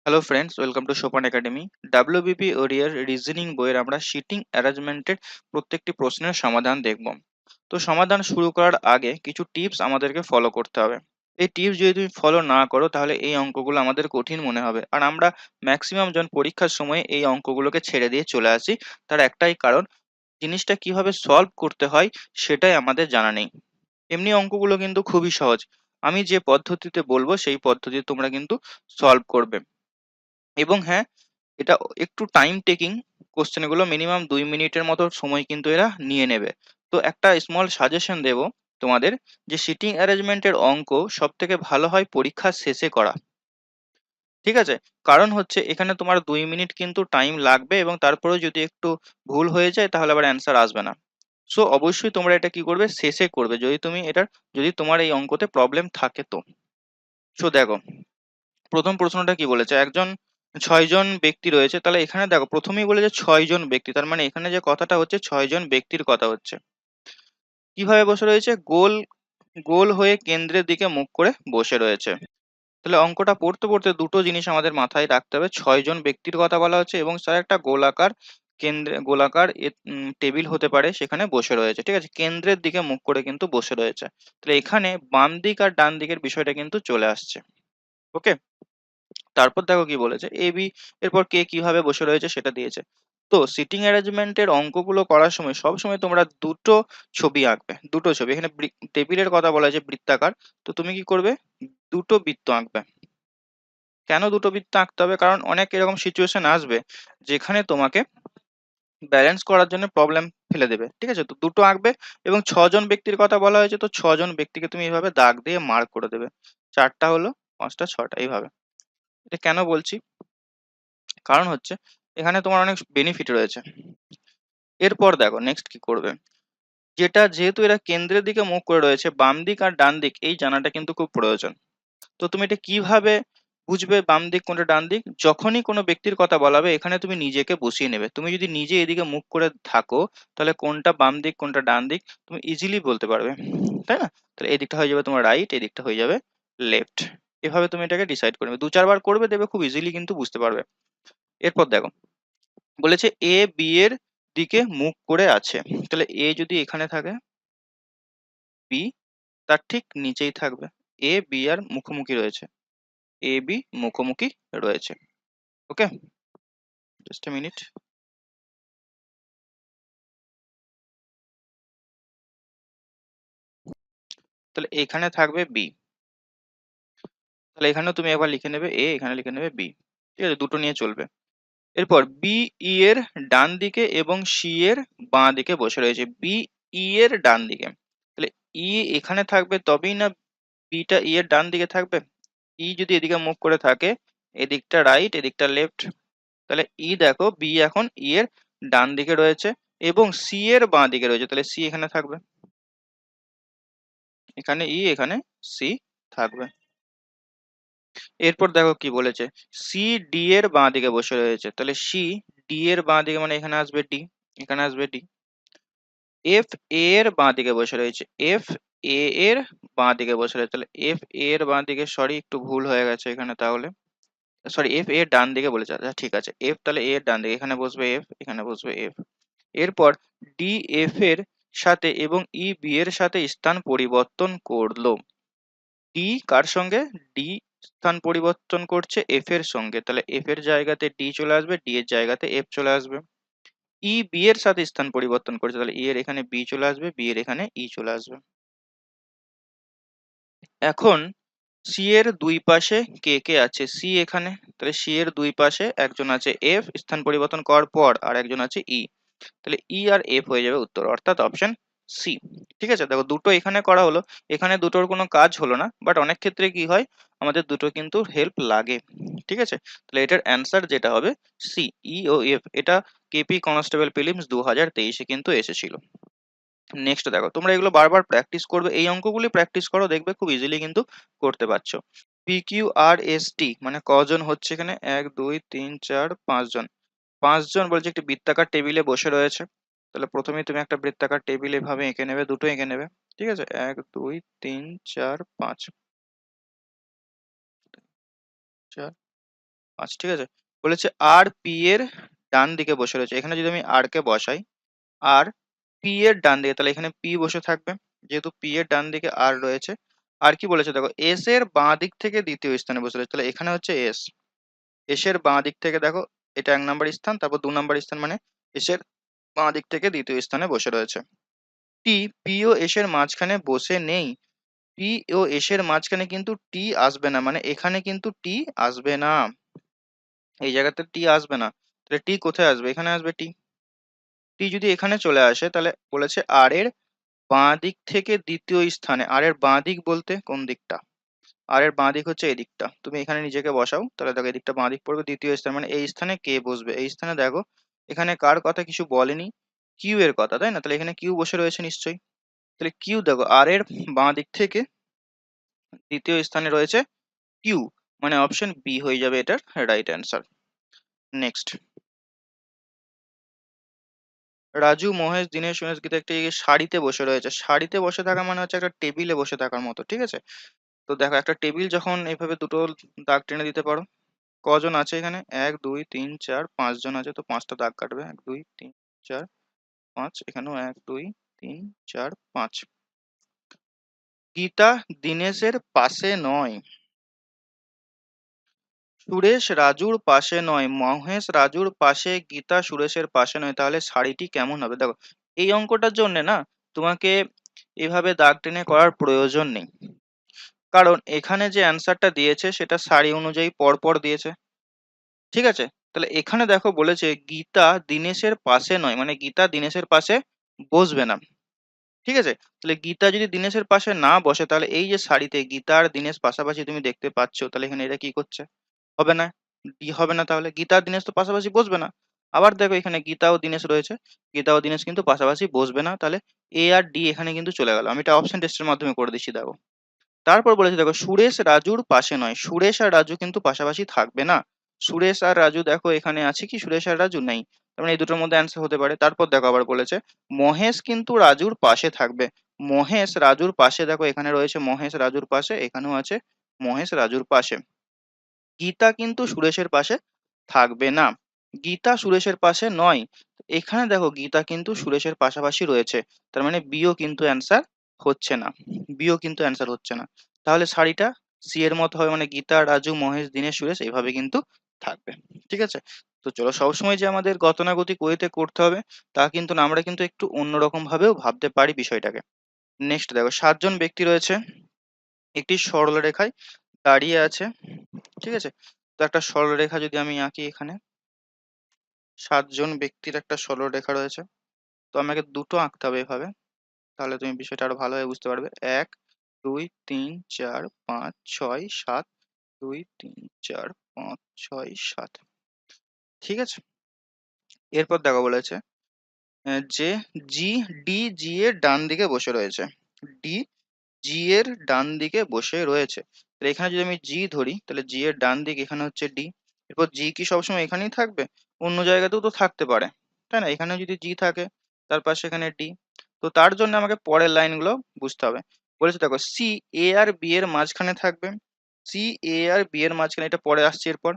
Hello friends, welcome to সোপান academy. WBP ওডিআর reasoning বইয়ের আমরা সিটিং অ্যারেঞ্জমেন্টের প্রত্যেকটি প্রশ্নের সমাধান দেখব। তো সমাধান শুরু করার আগে কিছু টিপস আমাদেরকে ফলো করতে হবে। এই টিপস যদি তুমি ফলো না করো তাহলে এই অঙ্কগুলো আমাদের কঠিন মনে হবে, আর আমরা ম্যাক্সিমাম জন পরীক্ষার সময় এই অঙ্কগুলোকে ছেড়ে দিয়ে চলে আসি। তার একটাই কারণ, জিনিসটা কিভাবে সলভ করতে হয় সেটাই আমাদের জানা নেই। এমনি অঙ্কগুলো কিন্তু খুবই সহজ। আমি যে পদ্ধতিতে বলবো সেই পদ্ধতিতে তোমরা কিন্তু সলভ করবে। এবং হ্যাঁ, এটা একটু টাইম টেকিং কোশ্চেন, গুলো মিনিমাম 2 মিনিটের মতো সময় কিন্তু এরা নিয়ে নেবে। তো একটা স্মল সাজেশন দেব তোমাদের, যে সিটিং অ্যারেঞ্জমেন্টের অঙ্ক সব থেকে ভালো হয় পরীক্ষার শেষে করা। ঠিক আছে? কারণ হচ্ছে এখানে তোমার 2 মিনিট কিন্তু টাইম লাগবে, এবং তারপরেও যদি একটু ভুল হয়ে যায় তাহলে আবার অ্যান্সার আসবে না। সো অবশ্যই তোমরা এটা কি করবে, শেষে করবে, যদি তোমার এই অঙ্কতে প্রবলেম থাকে তো। সো দেখো, প্রথম প্রশ্নটা কি বলেছে, 6 জন ব্যক্তি রয়েছে। তাহলে এখানে দেখো প্রথমেই বলেছে 6 জন ব্যক্তি, তার মানে এখানে যে কথাটা হচ্ছে 6 জন ব্যক্তির কথা হচ্ছে। কিভাবে বসে রয়েছে? গোল গোল হয়ে কেন্দ্রের দিকে মুখ করে বসে রয়েছে। তাহলে অঙ্কটা পড়তে পড়তে দুটো জিনিস আমাদের মাথায় রাখতে হবে: 6 জন ব্যক্তির কথা বলা হচ্ছে, এবং স্যার একটা গোলাকার টেবিল হতে পারে, সেখানে বসে রয়েছে। ঠিক আছে, কেন্দ্রের দিকে মুখ করে কিন্তু বসে রয়েছে। তাহলে এখানে বাম দিক আর ডান দিকের বিষয়টা কিন্তু চলে আসছে। ওকে, তারপর দেখো কি বলেছে, এ বি, এরপর কে কিভাবে বসে রয়েছে সেটা দিয়েছে। তো সিটিং অ্যারেঞ্জমেন্টের অঙ্কগুলো করার সময় সব সময় তোমরা দুটো ছবি আঁকবে, দুটো ছবি। এখানে টেবিলের কথা বলা হয়েছে বৃত্তাকার, তো তুমি কি করবে, দুটো বৃত্ত আঁকবে। কেন দুটো বৃত্ত আঁকতে হবে? কারণ অনেক এরকম সিচুয়েশন আসবে যেখানে তোমাকে ব্যালেন্স করার জন্য প্রবলেম ফেলে দেবে। ঠিক আছে, তো দুটো আঁকবে। এবং 6 জন ব্যক্তির কথা বলা হয়েছে, তো 6 জন ব্যক্তিকে তুমি এইভাবে দাগ দিয়ে মার্ক করে দেবে। 4টা হলো, 5টা, 6টা, এইভাবে। এটা কেন বলছি? কারণ হচ্ছে এখানে তোমার অনেক বেনিফিট রয়েছে। এরপর দেখো নেক্সট কি করবে, যেহেতু এরা কেন্দ্রের দিকে মুখ করে রয়েছে, বাম দিক আর ডান দিক এই জানাটা কিন্তু খুব প্রয়োজন। তো তুমি এটা কিভাবে বুঝবে বাম দিক কোনটা ডান দিক? যখনই কোনো ব্যক্তির কথা বলা হবে এখানে তুমি নিজেকে বসিয়ে নেবে। তুমি যদি নিজে এদিকে মুখ করে থাকো তাহলে কোনটা বাম দিক কোনটা ডান দিক তুমি ইজিলি বলতে পারবে, তাই না? তাহলে এই দিকটা হয়ে যাবে তোমার রাইট, এই দিকটা হয়ে যাবে লেফট। এভাবে তুমি এটাকে ডিসাইড করবে, 2-4 বার করবে, দেখবে খুব ইজিলি কিন্তু বুঝতে পারবে। এরপর দেখো, বলেছে এ বি এর দিকে মুখ করে আছে। তাহলে এ যদি এখানে থাকে, বি তার ঠিক নিচেই থাকবে। এ বি আর মুখোমুখি রয়েছে, এ বি মুখোমুখি রয়েছে। ওকে, জাস্ট এ মিনিট। তাহলে এখানে থাকবে বি, তাহলে এখানেও তুমি একবার লিখে নেবে এ, এখানে লিখে নেবে বি। ঠিক আছে, দুটো নিয়ে চলবে। এরপর বি ই এর ডান দিকে এবং সি এর বাঁ দিকে বসে রয়েছে। বি ই এর ডান দিকে, তাহলে ই এখানে থাকবে তবেই না বিটা ই এর ডান দিকে থাকবে। ই যদি এদিকে মুখ করে থাকে, এদিকটা রাইট এদিকটা লেফট, তাহলে ই দেখো বি এখন ই এর ডান দিকে রয়েছে এবং সি এর বাঁ দিকে রয়েছে, তাহলে সি এখানে থাকবে। এখানে ই, এখানে সি থাকবে। এরপর দেখো কি বলেছে, সি ডি এর বাঁ দিকে বসে রয়েছে। তাহলে সি ডি এর বাঁ দিকে মানে এখানে আসবে ডি, এখানে আসবে ডি। এফ এ এর বাঁ দিকে বসে রয়েছে, এফ এ এর বাঁ দিকে বসে রয়েছে। তাহলে এফ এ এর বাঁ দিকে, সরি একটু ভুল হয়ে গেছে এখানে, তাহলে সরি এফ এর ডান দিকে বলেছে। আচ্ছা ঠিক আছে, এফ তাহলে এ এর ডান দিকে, এখানে বসবে এফ, এখানে বসবে এফ। এরপর ডি এফ এর সাথে এবং ই বি এর সাথে স্থান পরিবর্তন করলো। ডি কার সঙ্গে? ডি স্থান পরিবর্তন করছে এফ এর সঙ্গে, তাহলে এফ এর জায়গাতে ডি চলে আসবে, ডি এর জায়গাতে এফ চলে আসবে। ই বি এর সাথে স্থান পরিবর্তন করছে, তাহলে ই এর এখানে বি চলে আসবে, বি এর এখানে ই চলে আসবে। এখন সি এর দুই পাশে কে কে আছে? সি এখানে, তাহলে সি এর দুই পাশে একজন আছে এফ স্থান পরিবর্তন করার পর, আর একজন আছে ই। তাহলে ই আর এফ হয়ে যাবে উত্তর, অর্থাৎ অপশন সি। ঠিক আছে, দেখো দুটো এখানে করা হলো, এখানে দুটোর কোনো কাজ হলো না, বাট অনেক ক্ষেত্রে কি হয়, আমাদের দুটো কিন্তু হেল্প লাগে। ঠিক আছে, তাহলে এটার অ্যান্সার যেটা হবে সি, ই ও এফ। এটা কেপি কনস্টেবল প্রিলিমস 2023-এ কিন্তু এসেছিল। নেক্সট দেখো, তোমরা এগুলো বারবার প্র্যাকটিস করবে, এই অঙ্কগুলি প্র্যাকটিস করো, দেখবে খুব ইজিলি কিন্তু করতে পারছো। P Q R S T মানে কজন হচ্ছে এখানে? 1 2 3 4 5 জন। 5 জন বলছে একটি বৃত্তাকার টেবিলে বসে রয়েছে। তাহলে প্রথমেই তুমি একটা বৃত্তাকার টেবিল এভাবে এঁকে নেবে, দুটো এঁকে নেবে। ঠিক আছে, 1 2 3 4 5, 5, ঠিক আছে? বলেছে আর পি এর ডান দিকে বসে রয়েছে। এখানে যদি আমি আর কে বসাই, আর পি এর ডান দিকে, তাহলে এখানে পি বসে থাকবে, যেহেতু পি এর ডান দিকে আর রয়েছে। আর কি বলেছে দেখো, এস এর বাঁ দিক থেকে দ্বিতীয় স্থানে বসে রয়েছে, তাহলে এখানে হচ্ছে এস। এস এর বাঁ দিক থেকে দেখো, এটা 1 নম্বর স্থান, তারপর 2 নম্বর স্থান, মানে এস এর বাঁ দিক থেকে দ্বিতীয় স্থানে বসে রয়েছে। টি, পি ও এস এর মাঝখানে বসে নেই। পি ও এস এর মাঝখানে কিন্তু টি আসবে না, মানে এখানে কিন্তু টি আসবে না, এই জায়গাতে টি আসবে না। তাহলে টি কোথায় আসবে? এখানে আসবে টি। টি যদি এখানে চলে আসে, তাহলে বলেছে আর এর বাঁ দিক থেকে দ্বিতীয় স্থানে। আর এর বাঁ দিক বলতে কোন দিকটা? আর এর বাঁ দিক হচ্ছে এই দিকটা। তুমি এখানে নিজেকে বসাও, তাহলে দেখো এই দিকটা বাঁ দিক পড়বে, দ্বিতীয় স্থান মানে এই স্থানে কে বসবে? এই স্থানে দেখো এখানে কার কথা কিছু বলেনি, কিউ এর কথা, তাই না? তাহলে এখানে কিউ বসে রয়েছে নিশ্চয়ই। তাহলে কিউ দেখো, আর এর বাঁ দিক থেকে দ্বিতীয় স্থানে রয়েছে কিউ, মানে অপশন বি হয়ে যাবে এটার right answer. Next, Raju, Mahesh, Dinesh, Suresh, Gita একটি সারিতে বসে রয়েছে। সারিতে বসে থাকা মানে হচ্ছে একটা টেবিলে বসে থাকার মতো, ঠিক আছে? তো দেখো একটা টেবিল যখন এইভাবে দুটো দাগ টেনে দিতে পারো, কজন আছে এখানে? 1 2 3 4 5 জন আছে, তো 5টা দাগ কাটবে। 1 2 3 4 5, এখানেও 1 2 3 4 5। গীতা দীনেশের পাশে নয়, সুরেশ রাজুর পাশে নয়, মহেশ রাজুর পাশে, গীতা সুরেশের পাশে নয়, তাহলে সারিটি কেমন হবে? দেখো এই অঙ্কটার জন্য না তোমাকে এভাবে দাগ টেনে করার প্রয়োজন নেই, কারণ এখানে যে অ্যান্সারটা দিয়েছে সেটা সারি অনুযায়ী পরপর দিয়েছে, ঠিক আছে? তাহলে এখানে দেখো বলেছে গীতা দীনেশের পাশে নয়, মানে গীতা দীনেশের পাশে বসবে না, ঠিক আছে? তাহলে গীতা যদি দীনেশের পাশে না বসে, তাহলে এই যে সারিতে গীতা আর দীনেশ পাশাপাশি তুমি দেখতে পাচ্ছ, তাহলে এখানে এটা কি করছে? হবে না, ডি হবে না, তাহলে গীতা আর দীনেশ তো পাশাপাশি বসবে না। আবার দেখো এখানে গীতা ও দীনেশ রয়েছে, গীতা ও দীনেশ কিন্তু পাশাপাশি বসবে না, তাহলে এ আর ডি এখানে কিন্তু চলে গেল। আমি এটা অপশন টেস্টের মাধ্যমে করে দিচ্ছি, দেখো। তারপর বলেছে দেখো, সুরেশ রাজুর পাশে নয়, সুরেশ আর রাজু কিন্তু পাশাপাশি থাকবে না। সুরেশ আর রাজু দেখো এখানে আছে কি? সুরেশ আর রাজু নেই, তার মানে এই দুটোর মধ্যে অ্যান্সার হতে পারে। তারপর দেখো আবার বলেছে মহেশ কিন্তু রাজুর পাশে থাকবে। মহেশ রাজুর পাশে, দেখো এখানে রয়েছে মহেশ রাজুর পাশে, এখানেও আছে মহেশ রাজুর পাশে। গীতা কিন্তু সুরেশের পাশে থাকবে না, গীতা সুরেশের পাশে নয়। এখানে দেখো গীতা কিন্তু সুরেশের পাশাপাশি রয়েছে, তার মানে বিও কিন্তু অ্যান্সার হচ্ছে না, বিও কিন্তু অ্যান্সার হচ্ছে না। তাহলে সারিটা সি এর মতো হবে, মানে গীতা, রাজু, মহেশ, দীনেশ, সুরেশ এইভাবে কিন্তু থাকবে, ঠিক আছে? তো চলো, সবসময় যে আমাদের গতানুগতিক ওয়েতে করতে হবে তা কিন্তু না, আমরা কিন্তু একটু অন্যরকম ভাবেও ভাবতে পারি বিষয়টাকে। নেক্সট দেখো, 7 জন ব্যক্তি রয়েছে, একটি সরলরেখায় দাঁড়িয়ে আছে, ঠিক আছে? তো একটা সরলরেখা যদি আমি আঁকি এখানে, 7 জন ব্যক্তির একটা সরলরেখা রয়েছে, তো আমাকে দুটো আঁকতে হবে এভাবে, তাহলে তুমি বিষয়টা আরো ভালোভাবে বুঝতে পারবে। 1 2 3 4 5 6 7, 2 3 4 5 6 7, ঠিক আছে? এরপর দেখো বলেছে যে জি, ডি জি এর ডান দিকে বসে রয়েছে, ডি জি এর ডান দিকে বসে রয়েছে। তাহলে এখানে যদি আমি জি ধরি, তাহলে জি এর ডান দিক এখানে হচ্ছে ডি। এরপর জি কি সবসময় এখানেই থাকবে? অন্য জায়গাতেও তো থাকতে পারে, তাই না? এখানে যদি জি থাকে, তার পাশে এখানে ডি। তো তার জন্য আমাকে পরের লাইনগুলো বুঝতে হবে। বলেছে দেখো, সি এ আর বি এর মাঝখানে থাকবে, সি এ আর বি এর মাঝখানে, এটা পরে আসছে। এরপর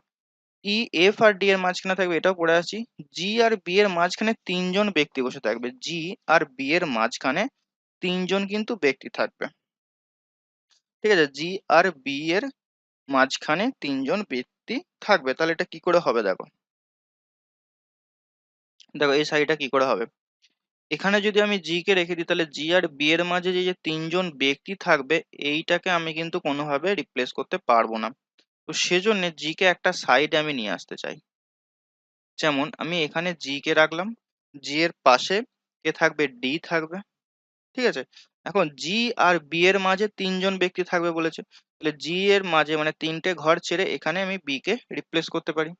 ই এফ আর ডি এর মাঝখানে থাকবে, এটাও পরে আসছি। জি আর বি এর মাঝখানে 3 জন ব্যক্তি বসে থাকবে, জি আর বি এর মাঝখানে 3 জন কিন্তু ব্যক্তি থাকবে, ঠিক আছে? জি আর বি এর মাঝখানে 3 জন ব্যক্তি থাকবে, তাহলে এটা কি করে হবে? দেখো, দেখো এই সাইডটা কি করে হবে? এখানে যদি আমি জি কে রেখে দিই, তাহলে জি আর বি এর মাঝে যে যে 3 জন ব্যক্তি থাকবে, এইটাকে আমি কিন্তু কোনোভাবে রিপ্লেস করতে পারবো না। তো সেজন্য জি কে একটা সাইডে আমি নিয়ে আসতে চাই। যেমন আমি এখানে জি কে রাখলাম, জি এর পাশে কে থাকবে? ডি থাকবে, ঠিক আছে? এখন জি আর বি এর মাঝে 3 জন ব্যক্তি থাকবে বলেছে, তাহলে জি এর মাঝে মানে 3টে ঘর ছেড়ে এখানে আমি বি কে রিপ্লেস করতে পারি।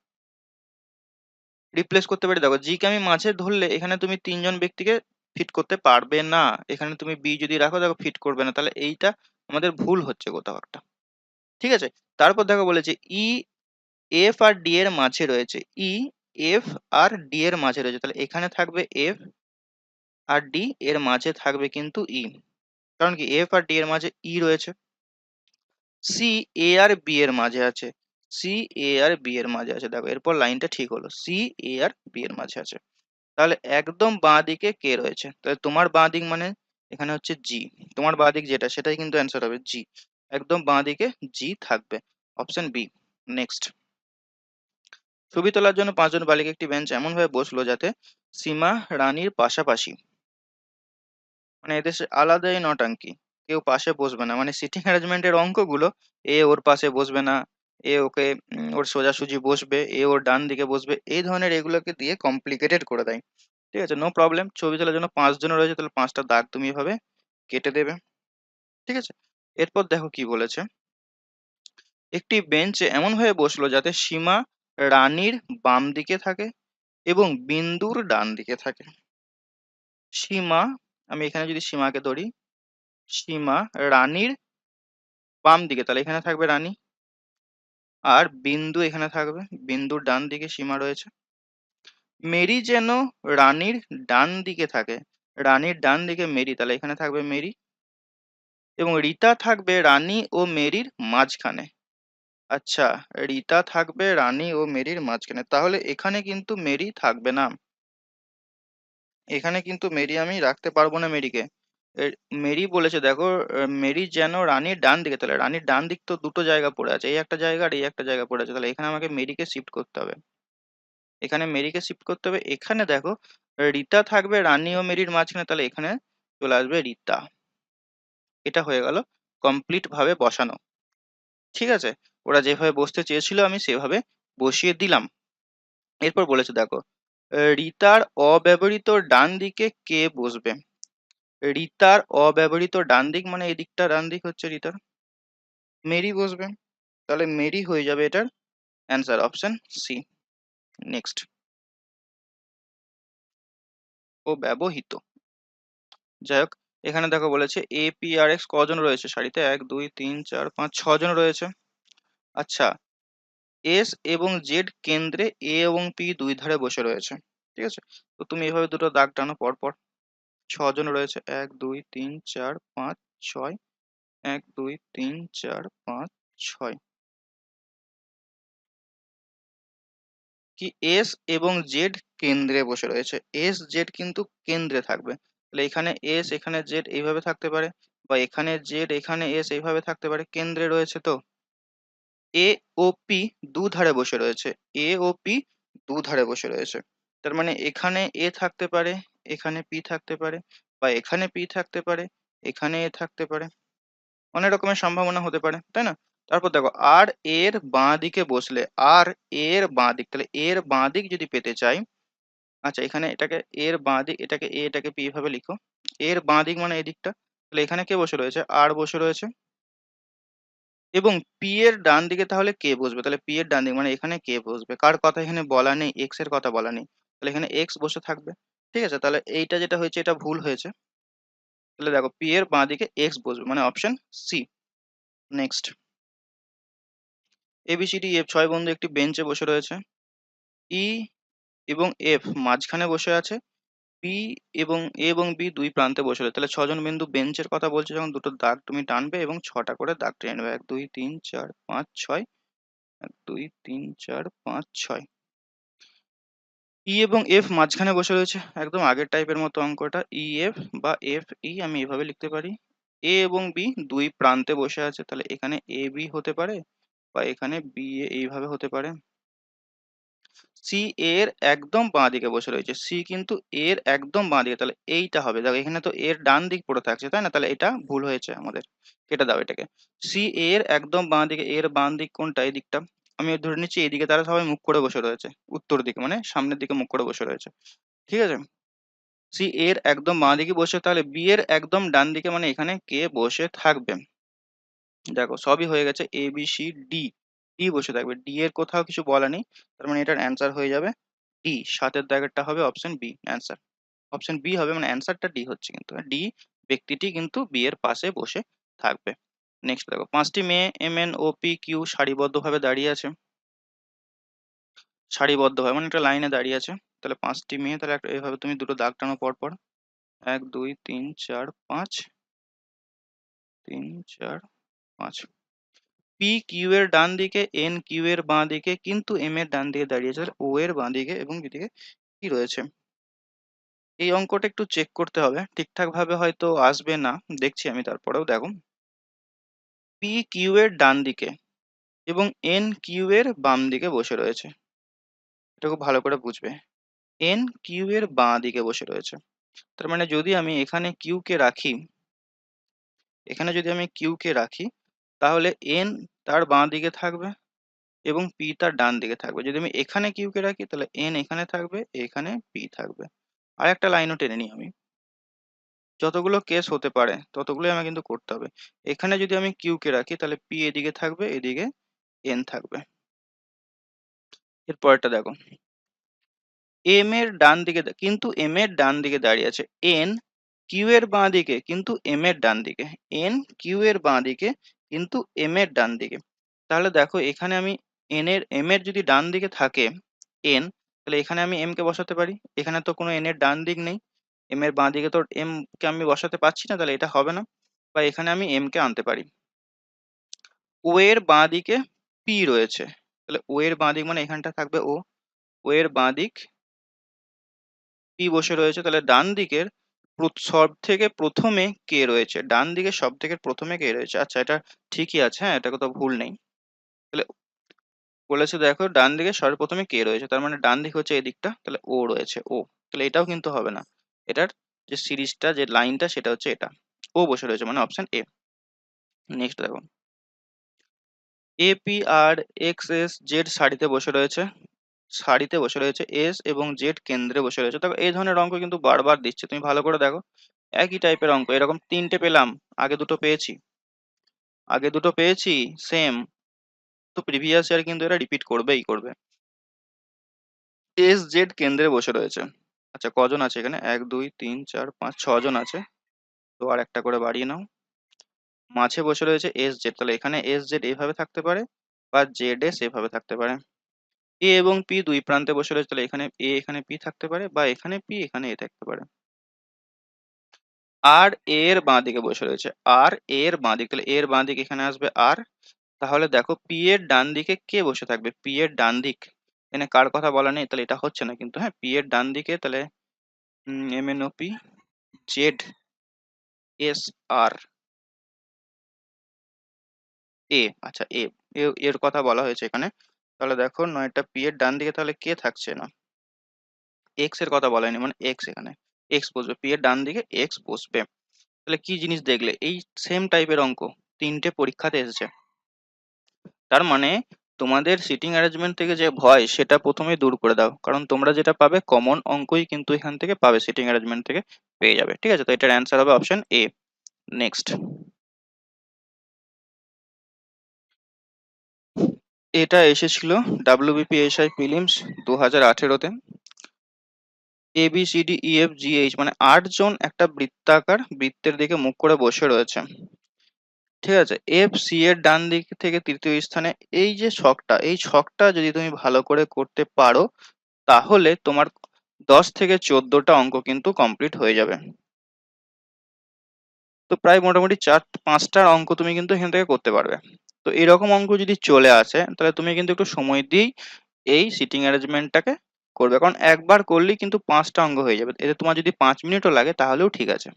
দেখো জি কে আমি মাঝে ধরলে এখানে তুমি 3 জন ব্যক্তিকে ফিট করতে পারবে না, এখানে তুমি বি যদি রাখো দেখো ফিট করবে না, তাহলে এইটা আমাদের ভুল হচ্ছে কোথাও একটা, ঠিক আছে? তারপর দেখো বলেছে ই এফ আর ডি এর মাঝে রয়েছে, ই এফ আর ডি এর মাঝে রয়েছে, তাহলে এখানে থাকবে এফ, আর ডি এর মাঝে থাকবে কিন্তু ই, কারণ কি এফ আর ডি এর মাঝে ই রয়েছে। সি এ আর বি এর মাঝে আছে, সি এ আর বি এর মাঝে আছে। দেখো এরপর লাইনটা ঠিক হলো, সি এ আর বি এর মাঝে আছে। তাহলে একদম বাঁ দিকে কে রয়েছে, তাহলে তোমার বাঁ দিক মানে এখানে হচ্ছে জি, তোমার বাঁ দিক যেটা সেটাই কিন্তু অ্যান্সার হবে জি। একদম বাঁ দিকে জি থাকবে, অপশন বি। নেক্সট, ছবি তোলার জন্য 5 জন বালিকা একটি বেঞ্চ এমন ভাবে বসলো যাতে সীমা রানীর পাশাপাশি, মানে এদের আলাদাই নটাঙ্কি, কেউ পাশে বসবে না, মানে সিটিং অ্যারেঞ্জমেন্টের অঙ্কগুলো, এ ওর পাশে বসবে না, এ ওকে ওর সোজাসুজি বসবে, এ ওর ডান দিকে বসবে, এই ধরনের এগুলোকে দিয়ে কমপ্লিকেটেড করে দেয়। ঠিক আছে, নো প্রবলেম। ছবি তোলার জন্য 5 জন রয়েছে, তাহলে 5টা দাগ তুমি এভাবে কেটে দেবে। ঠিক আছে, এরপর দেখো কি বলেছে, একটি বেঞ্চে এমন ভাবে বসলো যাতে সীমা রানীর বাম দিকে থাকে এবং বিন্দুর ডান দিকে থাকে। সীমা, আমি এখানে যদি সীমাকে ধরি, সীমা রানীর বাম দিকে, তাহলে এখানে থাকবে রানী, আর বিন্দু এখানে থাকবে, বিন্দুর ডান দিকে সীমা রয়েছে। মেরি যেন রানীর ডান দিকে থাকে, রানীর ডান দিকে মেরি, তাহলে এখানে থাকবে মেরি, এবং রীতা থাকবে রানী ও মেরির মাঝখানে। আচ্ছা, রীতা থাকবে রানী ও মেরির মাঝখানে, তাহলে এখানে কিন্তু মেরি থাকবে না, এখানে কিন্তু মেরি আমি রাখতে পারবো না মেরিকে। মেরি বলেছে দেখো, মেরি যেন রানীর ডান দিকে, তাহলে রানীর ডান দিক তো দুটো জায়গা পড়ে আছে, এই একটা জায়গা আর এই একটা জায়গা পড়ে আছে, তাহলে এখানে আমাকে মেরিকে শিফট করতে হবে, এখানে মেরিকে শিফট করতে হবে। এখানে দেখো রীতা থাকবে রানী ও মেরির মাঝখানে, তাহলে এখানে চলে আসবে রীতা। এটা হয়ে গেল কমপ্লিট ভাবে বসানো। ঠিক আছে, ওরা যেভাবে বসতে চেয়েছিল আমি সেভাবে বসিয়ে দিলাম। এরপর বলেছে দেখো, রীতার অব্যবহৃত ডান দিকে কে বসবে। রীতার অব্যবহৃত ডান দিক মানে এই দিকটা ডান দিক হচ্ছে রীতার, মেরি বসবে, তাহলে মেরি হয়ে যাবে এটার অ্যান্সার, অপশন সি। নেক্সট, ও ব্যবহৃত, যাই হোক, এখানে দেখো বলেছে এ পি আর এক্স কজন রয়েছে সারিতে, 1 2 3 4 5 6 জন রয়েছে। আচ্ছা, এস এবং জেড কেন্দ্রে এ এবং পি দুই ধারে বসে রয়েছে। ঠিক আছে, তো তুমি এভাবে দুটো দাগ টানো পর পর। 6 জন রয়েছে, 1 2 3 4 5 6, 1 2 3 4 5 6। কি এস এবং জেড কেন্দ্রে বসে রয়েছে, এস জেড কিন্তু কেন্দ্রে থাকবে, তাহলে এখানে এস এখানে জেড এইভাবে থাকতে পারে, বা এখানে জেড এখানে এস এইভাবে থাকতে পারে, কেন্দ্রে রয়েছে তো। এ ও পি দু ধারে বসে রয়েছে, এ ও পি দু ধারে বসে রয়েছে, তার মানে এখানে এ থাকতে পারে, এখানে পি থাকতে পারে, বা এখানে পি থাকতে পারে, এখানে এ থাকতে পারে, অনেক রকমের সম্ভাবনা হতে পারে, তাই না? তারপর দেখো আর এর বাঁ দিকে বসলে, আর এর বাঁ দিক, তাহলে এর বাঁ দিক যদি পেতে চাই, আচ্ছা এখানে এটাকে এর বাঁ দিক, এটাকে এ এটাকে পি ভাবে লিখো, এর বাঁ দিক মানে এই দিকটা, তাহলে এখানে কে বসে রয়েছে, আর বসে রয়েছে, এবং পি এর ডান দিকে তাহলে কে বসবে, তাহলে পি এর ডান দিক মানে এখানে কে বসবে, কার কথা এখানে বলা নেই, এক্স এর কথা বলা নেই, তাহলে এখানে এক্স বসে থাকবে। ঠিক আছে, তাহলে এইটা যেটা হয়েছে এটা ভুল হয়েছে, তাহলে দেখো পি এর বাঁ দিকে এক্স বসবে, মানে option C. Next, A B C D F 6 বন্ধু একটি বেঞ্চে বসে রয়েছে, ই এবং এফ মাঝখানে বসে আছে, বি এবং এ এবং বি দুই প্রান্তে বসে রয়েছে, তাহলে 6 জন বিন্দু বেঞ্চের কথা বলছে যখন, দুটো দাগ তুমি টানবে এবং 6টা করে দাগ টেনে নেবে, 1 2 3 4 5 6, 1 2 3 4 5 6। ই এবং এফ মাঝখানে বসে রয়েছে, একদম আগের টাইপের মতো অঙ্কটা, ই এফ বা এফ ই আমি এভাবে লিখতে পারি। এ এবং বি দুই প্রান্তে বসে আছে, তাহলে এখানে এ বি হতে পারে, বা এখানে বি এ এইভাবে হতে পারে। সি এর একদম বাঁ দিকে বসে রয়েছে, সি কিন্তু এর একদম বাঁ দিকে, তাহলে এইটা হবে, দেখো এখানে তো এর ডান দিক পড়ে থাকছে তাই না, তাহলে এটা ভুল হয়েছে আমাদের, কেটে দাও এটাকে। সি এর একদম বাঁ দিকে, এর বাঁ দিক কোনটা, এই দিকটা, আমি ধরে নিচ্ছি এইদিকে তারা সবাই মুখ করে বসে রয়েছে, উত্তর দিকে মানে সামনের দিকে মুখ করে বসে রয়েছে। ঠিক আছে, সি এর একদম বাঁ দিকে বসে, তাহলে বি এর একদম ডান দিকে মানে এখানে কে বসে থাকবে, দেখো সবই হয়ে গেছে, A B C D, D বসে থাকবে, ডি এর কোথাও কিছু বলা নেই, তার মানে এটার অ্যান্সার হয়ে যাবে ডি, সাতের দাগেরটা হবে option B answer, option B হবে, মানে অ্যান্সারটা ডি হচ্ছে, কিন্তু ডি ব্যক্তিটি কিন্তু বি এর পাশে বসে থাকবে। নেক্সট দেখো, 5টি মেয়ে M N O P Q সারিবদ্ধভাবে দাঁড়িয়ে আছে, সারিবদ্ধভাবে মানে একটা লাইনে দাঁড়িয়ে আছে, তাহলে 5টি মেয়ে, তাহলে একটা এভাবে তুমি দুটো দাগ টানো পর পর, 1 2 3 4 5, 3 4 5। পি কিউ এর ডান দিকে, এন কিউ এর বাঁ দিকে, কিন্তু এম এর ডান দিকে দাঁড়িয়েছে, ও এর বাঁ দিকে এবং এদিকে কি রয়েছে। এই অঙ্কটা একটু চেক করতে হবে, ঠিকঠাক ভাবে হয়তো আসবে না, দেখছি আমি। তারপরেও দেখো, পি কিউ এর ডান দিকে এবং এন কিউ এর বাম দিকে বসে রয়েছে, এটা খুব ভালো করে বুঝবে। এন কিউ এর বাঁ দিকে বসে রয়েছে, তার মানে যদি আমি এখানে কিউ কে রাখি, এখানে যদি আমি কিউ কে রাখি, তাহলে এন তার বাঁ দিকে থাকবে এবং পি তার ডান দিকে থাকবে। যদি আমি এখানে কিউ কে রাখি, তাহলে এন এখানে থাকবে, এখানে পি থাকবে। আর একটা লাইনও টেনে নিই আমি, যতগুলো কেস হতে পারে ততগুলোই আমার কিন্তু করতে হবে। এখানে যদি আমি কিউ কে রাখি, তাহলে পি এদিকে থাকবে, এদিকে এন থাকবে। এর পরেরটা দেখো, এম এর ডান দিকে কিন্তু এম এর ডান দিকে দাঁড়িয়ে আছে এন কিউ এর বাঁ দিকে, কিন্তু এম এর ডান দিকে, এন কিউ এর বাঁ দিকে কিন্তু এম এর ডান দিকে। তাহলে দেখো এখানে আমি এম এর যদি ডান দিকে থাকে এন, তাহলে এখানে আমি এম কে বসাতে পারি। এখানে তো কোনো এন এর ডান দিক নেই, এম এর বাঁ দিকে তো এম কে আমি বসাতে পারছি না, তাহলে এটা হবে না। বা এখানে আমি এম কে আনতে পারি। ও এর বাঁ দিকে পি রয়েছে, তাহলে ও এর বাঁ দিক মানে এখানটা থাকবে ও, ও এর বাঁ দিক পি বসে রয়েছে, তাহলে ডান দিকের সব থেকে প্রথমে কে রয়েছে, ডান দিকে সব থেকে প্রথমে কে রয়েছে। আচ্ছা, এটা ঠিকই আছে, হ্যাঁ, এটা কোথাও ভুল নেই। তাহলে বলেছে দেখো ডান দিকে সর্বপ্রথমে কে রয়েছে, তার মানে ডান দিক হচ্ছে এই দিকটা, তাহলে ও রয়েছে ও। তাহলে এটাও কিন্তু হবে না, এটার যে সিরিজটা যে লাইনটা সেটা হচ্ছে এটা, ও বসে রয়েছে মানে অপশন এ। নেক্সট দেখো, A P R X S Z সারিতে বসে রয়েছে, সারিতে বসে রয়েছে, এস এবং জেড কেন্দ্রে বসে রয়েছে। দেখো এই ধরনের অঙ্ক কিন্তু বারবার দিচ্ছে, তুমি ভালো করে দেখো। একই টাইপের অঙ্ক, এরকম তিনটে পেলাম, আগে দুটো পেয়েছি, আগে দুটো পেয়েছি সেম, তো প্রিভিয়াস ইয়ার কিন্তু এরা রিপিট করবেই করবে। এস জেড কেন্দ্রে বসে রয়েছে। আচ্ছা, কজন আছে এখানে, 1 2 3 4 5 6 জন আছে, তো আর একটা করে বাড়িয়ে নাও। মাঝে বসে রয়েছে এস জেড, তাহলে এখানে এস জেড এভাবে থাকতে পারে বা জেড এস এভাবে থাকতে পারে। এ এবং পি দুই প্রান্তে বসে রয়েছে, তাহলে এখানে এ এখানে পি থাকতে পারে, বা এখানে পি এখানে এ থাকতে পারে। আর এর বাঁ দিকে বসে রয়েছে, আর এর বাঁ দিক, তাহলে এর বাঁ দিক এখানে আসবে আর। তাহলে দেখো পি এর ডান দিকে কে বসে থাকবে, পি এর ডান দিক, এখানে কার কথা বলা নেই, তাহলে এটা হচ্ছে না কিন্তু, হ্যাঁ, পি এর ডান দিকে, তাহলে M N O P Z S R A. আচ্ছা, এর কথা বলা হয়েছে এখানে। তাহলে দেখো নয়টা পি এর ডান দিকে তাহলে কে থাকছে না, এক্স এর কথা বলা হয়নি, মানে এক্স এখানে এক্স বসবে, পি এর ডান দিকে এক্স বসবে। তাহলে কি জিনিস দেখলে, এই সেম টাইপের অঙ্ক তিনটে পরীক্ষাতে এসেছে। তার মানে তোমাদের সিটিং অ্যারেঞ্জমেন্ট থেকে যে ভয় সেটা প্রথমেই দূর করে দাও, কারণ তোমরা যেটা পাবে কমন অঙ্কই কিন্তু এখান থেকে পাবে, সিটিং অ্যারেঞ্জমেন্ট থেকে পেয়ে যাবে। ঠিক আছে, তো এটার অ্যান্সার হবে অপশন এ। নেক্সট, এটা এসেছিল WBPSI প্রিলিমস 2018-তে। ABCDEFGH মানে 8 জন একটা বৃত্তাকার বৃত্তের দিকে মুখ করে বসে রয়েছে। ঠিক আছে, এফ সি এর ডান দিক থেকে তৃতীয় স্থানে, এই যে ছকটা, এই ছকটা যদি তুমি ভালো করে করতে পারো, তাহলে তোমার 10 থেকে 14টা অঙ্ক কিন্তু কমপ্লিট হয়ে যাবে। তো প্রায় মোটামুটি 4-5টার অঙ্ক তুমি কিন্তু এখান থেকে করতে পারবে। তো এরকম অঙ্ক যদি চলে আসে, তাহলে তুমি কিন্তু একটু সময় দিয়েই এই সিটিং অ্যারেঞ্জমেন্টটাকে করবে, কারণ একবার করলেই কিন্তু 5টা অঙ্ক হয়ে যাবে। এতে তোমার যদি 5 মিনিটও লাগে তাহলেও ঠিক আছে,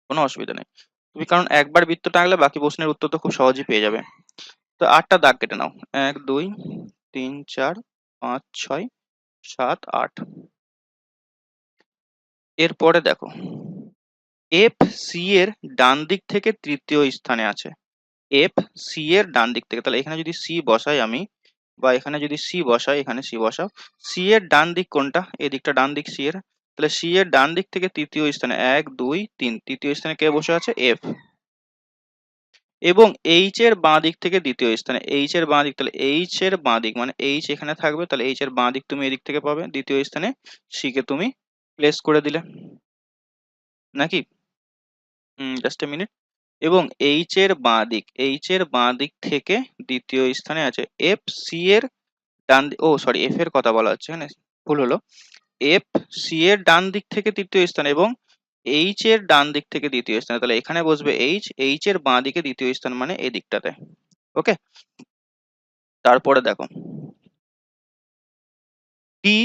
কোনো অসুবিধা নেই। তুমি কারণ একবার বৃত্ত টানলে বাকি প্রশ্নের উত্তর তো খুব সহজেই পেয়ে যাবে। তো 8টা দাগ কেটে নাও, 1 2 3 4 5 6 7 8। এরপরে দেখো, এফ সি এর ডান দিক থেকে তৃতীয় স্থানে আছে, এফ সি এর ডান দিক থেকে, তাহলে এখানে যদি সি বসাই আমি, বা এখানে যদি সি বসাই, এখানে সি বসাও, সি এর ডান দিক কোনটা, এই দিকটা ডান দিক সি এর, তাহলে সি এর ডান দিক থেকে তৃতীয় স্থানে 1 2 3, তৃতীয় স্থানে কে বসে আছে, এফ। এবং এইচ এর বাঁ দিক থেকে দ্বিতীয় স্থানে, এইচ এর বাঁ দিক, তাহলে এইচ এর বাঁ দিক মানে এইচ এখানে থাকবে, তাহলে এইচ এর বাঁ দিক তুমি এদিক থেকে পাবে, দ্বিতীয় স্থানে সি কে তুমি প্লেস করে দিলে, নাকি? Just a minute. এবং এইচ এর বাঁ দিক, এইচ এর বাঁ দিক থেকে দ্বিতীয় স্থানে আছে এফ সি এর ডান, ও সরি, এফ এর কথা বলা হচ্ছে এখানে, ভুল হলো। এফ সি এর ডান দিক থেকে তৃতীয় স্থান এবং এইচ এর ডান দিক থেকে দ্বিতীয় স্থানে, তাহলে এখানে বসবে এইচ, এইচ এর বাঁ দিকে দ্বিতীয় স্থান মানে এই দিকটাতে। ওকে, তারপরে দেখো ডি,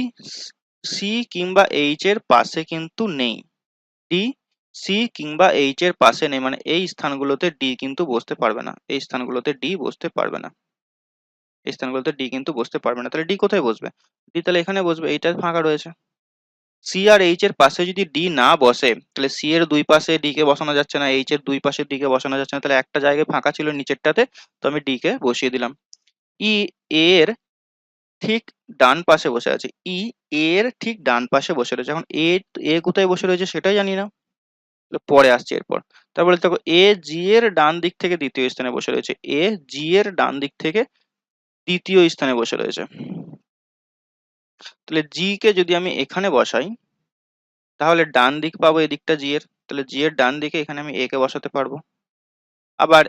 সি কিংবা এইচ এর পাশে কিন্তু নেই। ডি, সি কিংবা এইচ এর পাশে নেই, মানে এই স্থানগুলোতে ডি কিন্তু বসতে পারবে না, এই স্থানগুলোতে ডি বসতে পারবে না, এই স্থানগুলোতে ডি কিন্তু বসতে পারবে না। তাহলে ডি কোথায় বসবে? ডি তাহলে এখানে বসবে, এইটা ফাঁকা রয়েছে। সি আর এইচ এর পাশে যদি ডি না বসে, তাহলে সি এর দুই পাশে ডি কে বসানো যাচ্ছে না, এইচ এর দুই পাশে ডি কে বসানো যাচ্ছে না, তাহলে একটা জায়গায় ফাঁকা ছিল নিচেরটাতে, তো আমি ডি কে বসিয়ে দিলাম। ই এর ঠিক ডান পাশে বসে আছে, ই এর ঠিক ডান পাশে বসে রয়েছে। এখন এ কোথায় বসে রয়েছে সেটাই জানি না, তাহলে পরে আসছে এরপর। তারপরে দেখো এ জি এর ডান দিক থেকে দ্বিতীয় স্থানে বসে রয়েছে, এ জি এর ডান দিক থেকে দ্বিতীয় স্থানে বসে রয়েছে। তাহলে জি কে যদি আমি এখানে বসাই, তাহলে ডান দিক পাবো এদিকটা জি এর, তাহলে জি এর ডান দিকে এখানে আমি এ কে বসাতে পারবো। আবার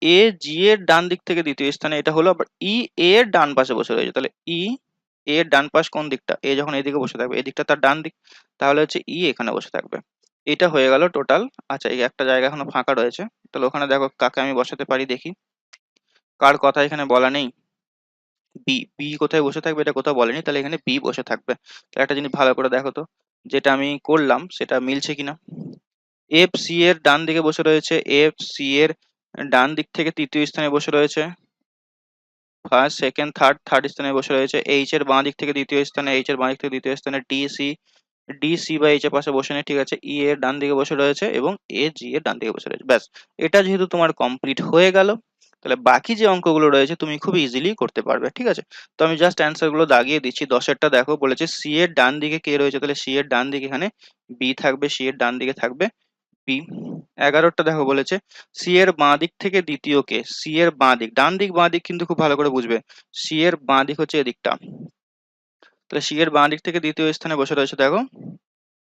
এ জি এর ডান দিক থেকে দ্বিতীয় স্থানে, এটা হলো। আবার ই এর ডান পাশে বসে রয়েছে, তাহলে ই এর ডান পাশ কোন দিকটা? এ যখন এদিকে বসে থাকবে, এদিকটা তার ডান দিক, তাহলে হচ্ছে ই এখানে বসে থাকবে। এটা হয়ে গেল টোটাল। আচ্ছা, এই একটা জায়গা এখনো ফাঁকা রয়েছে, তাহলে ওখানে দেখো কাকে আমি বসাতে পারি, দেখি কার কথা এখানে বলা নেই। বি, বি কোথায় বসে থাকবে এটা কোথাও বলেনি, তাহলে এখানে বি বসে থাকবে। তাহলে একটা জিনিস ভালো করে দেখো তো, যেটা আমি করলাম সেটা মিলছে কিনা। এফ সি এর ডান দিকে বসে রয়েছে, এফ সি এর ডান দিক থেকে তৃতীয় স্থানে বসে রয়েছে, ফার্স্ট সেকেন্ড থার্ড থার্ড স্থানে বসে রয়েছে। এইচ এর বাঁ দিক থেকে দ্বিতীয় স্থানে, এইচ এর বাঁ দিক থেকে দ্বিতীয় স্থানে ডি সি, ডি সি বা এইচ এর পাশে বসে নেই, ঠিক আছে। ই এর ডান দিকে বসে রয়েছে এবং এ জি এর ডান দিকে বসে রয়েছে। ব্যাস, এটা যেহেতু তোমার কমপ্লিট হয়ে গেল, তাহলে বাকি যে অঙ্কগুলো রয়েছে তুমি খুব ইজিলি করতে পারবে, ঠিক আছে। তো আমি জাস্ট অ্যান্সার গুলো দাগিয়ে দিচ্ছি। 10এরটা দেখো, বলেছে সি এর ডান দিকে কে রয়েছে, তাহলে সি এর ডান দিকে এখানে বি থাকবে, সি এর ডান দিকে থাকবে বি। 11টা দেখো, বলেছে সি এর বাঁ দিক থেকে দ্বিতীয় কে, সি এর বাঁ দিক, ডান দিক বাঁ দিক কিন্তু খুব ভালো করে বুঝবে। সি এর বাঁ দিক হচ্ছে এদিকটা, তাহলে সি এর বাঁ দিক থেকে দ্বিতীয় স্থানে বসে রয়েছে দেখো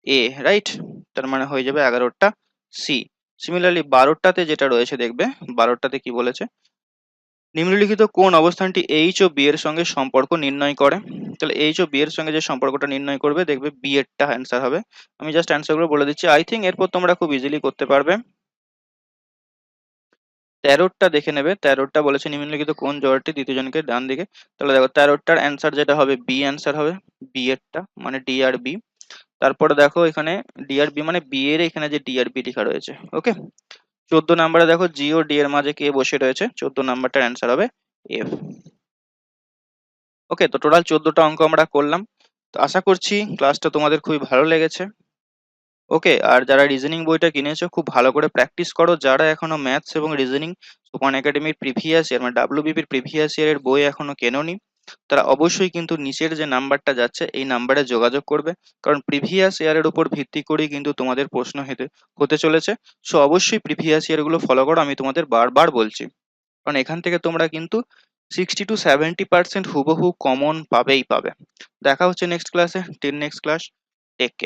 এ, রাইট। তার মানে হয়ে যাবে 11টা সি। সিমিলারলি 12টাতে যেটা রয়েছে দেখবে, 12টাতে কি বলেছে, নিম্নলিখিত কোন অবস্থানটি এইচ ও বি এর সঙ্গে সম্পর্ক নির্ণয় করে। তাহলে এইচ ও বি এর সঙ্গে যে সম্পর্কটা নির্ণয় করবে, দেখবে বি এরটা অ্যান্সার হবে। আমি জাস্ট অ্যান্সার গুলো বলে দিচ্ছি, আই থিঙ্ক এরপর তোমরা খুব ইজিলি করতে পারবে। 13টা দেখে নেবে, 13টা বলেছে নিম্নলিখিত কোন জোড়াটি দ্বিতীয় জনকে ডান দিকে। তাহলে দেখো 13টার অ্যান্সার যেটা হবে বি অ্যান্সার হবে, বি এরটা মানে ডি আর বি। তারপরে দেখো এখানে ডি আর বি মানে বি এর এখানে যে ডি আর বি লেখা রয়েছে, ওকে। 14 নম্বরে দেখো জি ও ডি এর মাঝে কে বসে রয়েছে, 14 নম্বরটার অ্যান্সার হবে এফ। ওকে, তো টোটাল 14টা অঙ্ক আমরা করলাম। তো আশা করছি ক্লাসটা তোমাদের খুবই ভালো লেগেছে। ওকে, আর যারা রিজনিং বইটা কিনেছো খুব ভালো করে প্র্যাকটিস করো। যারা এখনো ম্যাথস এবং রিজনিং সোপান একাডেমির প্রিভিয়াস ইয়ার মানে ডাব্লিউবিপির প্রিভিয়াস ইয়ারের বই এখনো কেনোনি, তারা অবশ্যই কিন্তু নিচের যে নাম্বারটা যাচ্ছে এই নাম্বারে যোগাযোগ করবে। কারণ প্রিভিয়াস ইয়ারের উপর ভিত্তি করেই কিন্তু তোমাদের প্রশ্ন হতে চলেছে। সো অবশ্যই প্রিভিয়াস ইয়ার গুলো ফলো করো, আমি তোমাদের বারবার বলছি। কারণ এখান থেকে তোমরা কিন্তু 60 to 70% হুবহু কমন পাবেই পাবে। দেখা হচ্ছে নেক্সট ক্লাসে। Till next class, take care.